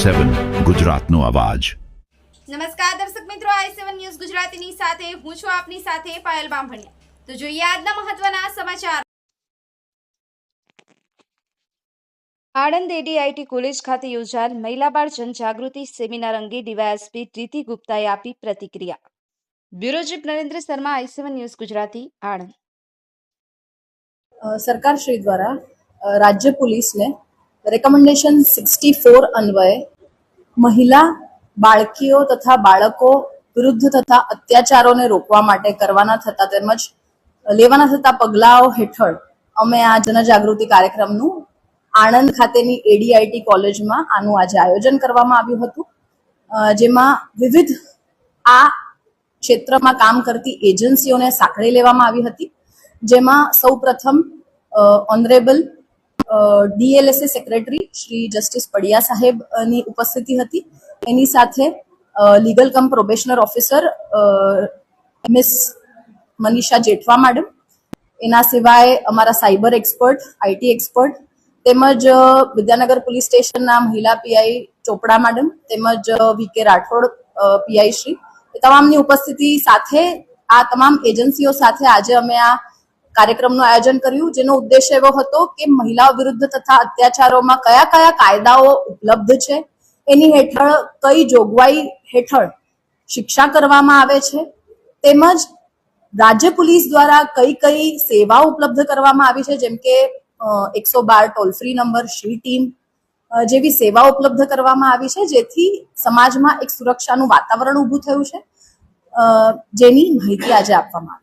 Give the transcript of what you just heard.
i7 ગુજરાતનો અવાજ। નમસ્કાર દર્શક મિત્રો, i7 ન્યૂઝ ગુજરાતીની સાથે હું છું આપની સાથે પાયલ બામભણિયા। તો જોઈએ આજના મહત્વના સમાચાર। આણંદ એડીઆઈટી કોલેજ ખાતે યોજાયેલ મહિલા બાળ જનજાગૃતિ સેમિનાર અંગે ડીવાયએસપી પ્રીતિ ગુપ્તાએ આપી પ્રતિક્રિયા। Bureau chief Narendra Sharma, i7 news Gujarati, Anand. सरकार श्री द्वारा राज्य पुलिस ने रेकमेंडेशन 64 अन्वये महिला बाळकीओ तथा बाळको विरुद्ध तथा अत्याचारों ने रोकवा माटे करवाना थता तेमज लेवाना थता पगलाओ हेठळ अमे आ जनजागृति कार्यक्रमनु आणंद खातेनी एडीआईटी कॉलेजमां आनुं आज आयोजन करवामां आव्युं हतुं, जेमां विविध आ क्षेत्रमां काम करती एजन्सीओने साંકળી લેવામાં આવી હતી, જેમાં સૌપ્રથમ honourable DLSA secretary Shri justice Padia સાહેબની ઉપસ્થિતિ હતી। એની સાથે legal cum probationer officer miss Manisha Jethwa madam, એના સિવાય અમારા સાયબર એક્સપર્ટ, આઈટી એક્સપર્ટ તેમજ વિદ્યાનગર પોલીસ સ્ટેશનના મહિલા પીઆઈ ચોપડા મેડમ તેમજ વીકે રાઠોડ પીઆઈ શ્રી, એ તમામની ઉપસ્થિતિ સાથે આ તમામ એજન્સીઓ સાથે આજે અમે આ કાર્યક્રમનું આયોજન કર્યું, જેનો ઉદ્દેશ્ય એવો હતો કે મહિલાઓ વિરુદ્ધ તથા અત્યાચારોમાં કયા કયા કાયદાઓ ઉપલબ્ધ છે, એની હેઠળ કઈ જોગવાઈ હેઠળ શિક્ષા કરવામાં આવે છે, તેમજ રાજ્ય પોલીસ દ્વારા કઈ કઈ સેવાઓ ઉપલબ્ધ કરવામાં આવી છે, જેમ કે 112 toll free number, she team જેવી સેવાઓ ઉપલબ્ધ કરવામાં આવી છે, જેથી સમાજમાં એક સુરક્ષાનું વાતાવરણ ઊભું થયું છે, જેની માહિતી આજે આપવામાં આવી।